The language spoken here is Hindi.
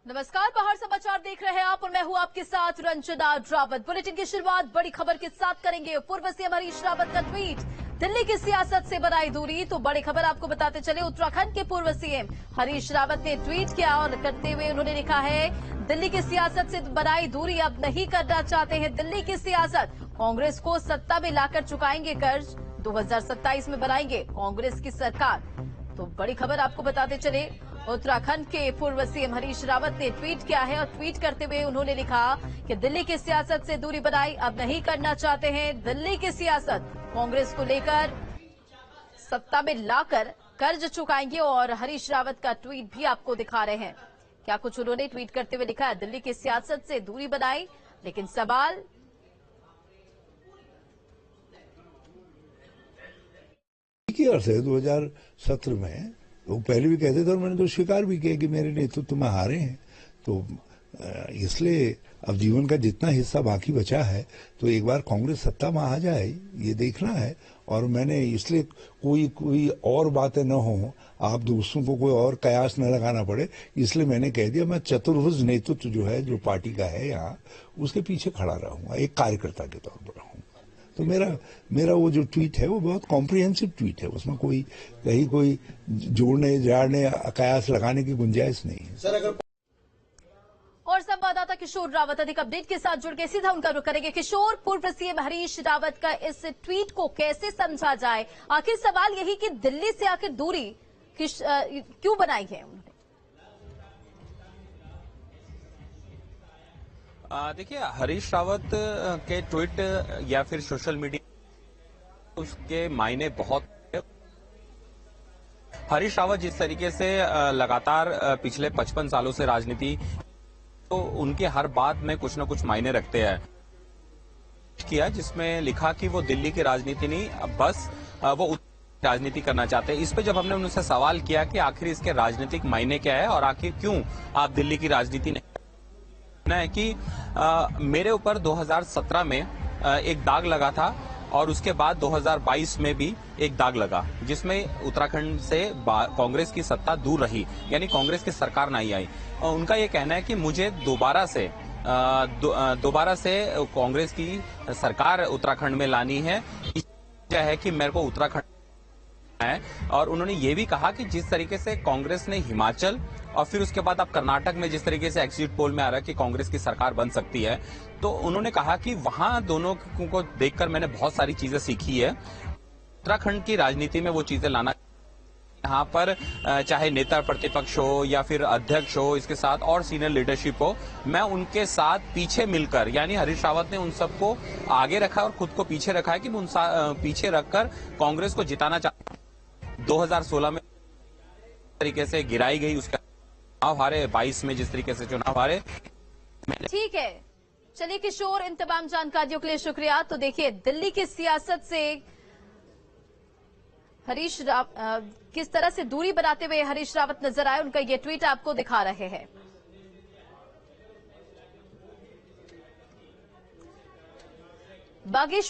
नमस्कार, पहाड़ समाचार देख रहे हैं आप और मैं हूं आपके साथ रंजना रावत। बुलेटिन की शुरुआत बड़ी खबर के साथ करेंगे। पूर्व सीएम हरीश रावत का ट्वीट, दिल्ली की सियासत से बनाई दूरी। तो बड़ी खबर आपको बताते चले, उत्तराखंड के पूर्व सीएम हरीश रावत ने ट्वीट किया और करते हुए उन्होंने लिखा है, दिल्ली की सियासत से बनाई दूरी, अब नहीं करना चाहते हैं दिल्ली की सियासत। कांग्रेस को सत्ता में लाकर चुकाएंगे कर्ज, 2027 में बनाएंगे कांग्रेस की सरकार। तो बड़ी खबर आपको बताते चले, उत्तराखंड के पूर्व सीएम हरीश रावत ने ट्वीट किया है और ट्वीट करते हुए उन्होंने लिखा कि दिल्ली की सियासत से दूरी बनाई, अब नहीं करना चाहते हैं दिल्ली की सियासत। कांग्रेस को लेकर सत्ता में लाकर कर्ज चुकाएंगे। और हरीश रावत का ट्वीट भी आपको दिखा रहे हैं, क्या कुछ उन्होंने ट्वीट करते हुए लिखा है, दिल्ली की सियासत से दूरी बनाई। लेकिन सवाल से 2017 में वो पहले भी कहते थे और मैंने तो स्वीकार भी किया कि मेरे नेतृत्व में हारे हैं। तो इसलिए अब जीवन का जितना हिस्सा बाकी बचा है तो एक बार कांग्रेस सत्ता में आ जाए, ये देखना है। और मैंने इसलिए कोई और बातें न हो, आप दूसरों को कोई और कयास न लगाना पड़े, इसलिए मैंने कह दिया मैं चतुर्भुज नेतृत्व जो है, जो पार्टी का है यहाँ, उसके पीछे खड़ा रहूंगा, एक कार्यकर्ता के तौर पर रहूंगा। तो मेरा वो जो ट्वीट है वो बहुत कॉम्प्रिहेंसिव ट्वीट है, उसमें कहीं कोई जोड़ने जाड़ने कयास लगाने की गुंजाइश नहीं है। सर, अगर और संवाददाता किशोर रावत अधिक अपडेट के साथ जुड़ के सीधा उनका रुख करेंगे। किशोर, पूर्व सीएम हरीश रावत का इस ट्वीट को कैसे समझा जाए? आखिर सवाल यही कि दिल्ली से आखिर दूरी क्यों बनाई है उन्होंने? देखिए, हरीश रावत के ट्वीट या फिर सोशल मीडिया, उसके मायने बहुत। हरीश रावत जिस तरीके से लगातार पिछले 55 सालों से राजनीति, तो उनके हर बात में कुछ न कुछ मायने रखते हैं। किया जिसमें लिखा कि वो दिल्ली की राजनीति नहीं, बस वो राजनीति करना चाहते हैं। इस पे जब हमने उनसे सवाल किया कि आखिर इसके राजनीतिक मायने क्या है और आखिर क्यों आप दिल्ली की राजनीति नहीं, है कि मेरे ऊपर 2017 में एक दाग लगा था और उसके बाद 2022 में भी एक दाग लगा, जिसमें उत्तराखंड से कांग्रेस की सत्ता दूर रही, यानी कांग्रेस की सरकार नहीं आई। उनका ये कहना है कि मुझे दोबारा से कांग्रेस की सरकार उत्तराखंड में लानी है, है कि मेरे को उत्तराखंड है। और उन्होंने ये भी कहा कि जिस तरीके से कांग्रेस ने हिमाचल और फिर उसके बाद अब कर्नाटक में जिस तरीके से एग्जिट पोल में आ रहा है कि कांग्रेस की सरकार बन सकती है, तो उन्होंने कहा कि वहां दोनों को देखकर मैंने बहुत सारी चीजें सीखी है। उत्तराखंड की राजनीति में वो चीजें लाना, यहाँ पर चाहे नेता प्रतिपक्ष हो या फिर अध्यक्ष हो, इसके साथ और सीनियर लीडरशिप हो, मैं उनके साथ पीछे मिलकर, यानी हरीश रावत ने उन सबको आगे रखा और खुद को पीछे रखा है कि मैं उन पीछे रखकर कांग्रेस को जिताना चाहता हूं। 2016 में तरीके से गिराई गई, उसका चुनाव हारे, 22 में जिस तरीके से चुनाव हारे। ठीक है, चलिए किशोर, इन तमाम जानकारियों के लिए शुक्रिया। तो देखिए, दिल्ली की सियासत से हरीश रावत किस तरह से दूरी बनाते हुए हरीश रावत नजर आए, उनका ये ट्वीट आपको दिखा रहे हैं। बागेश्वर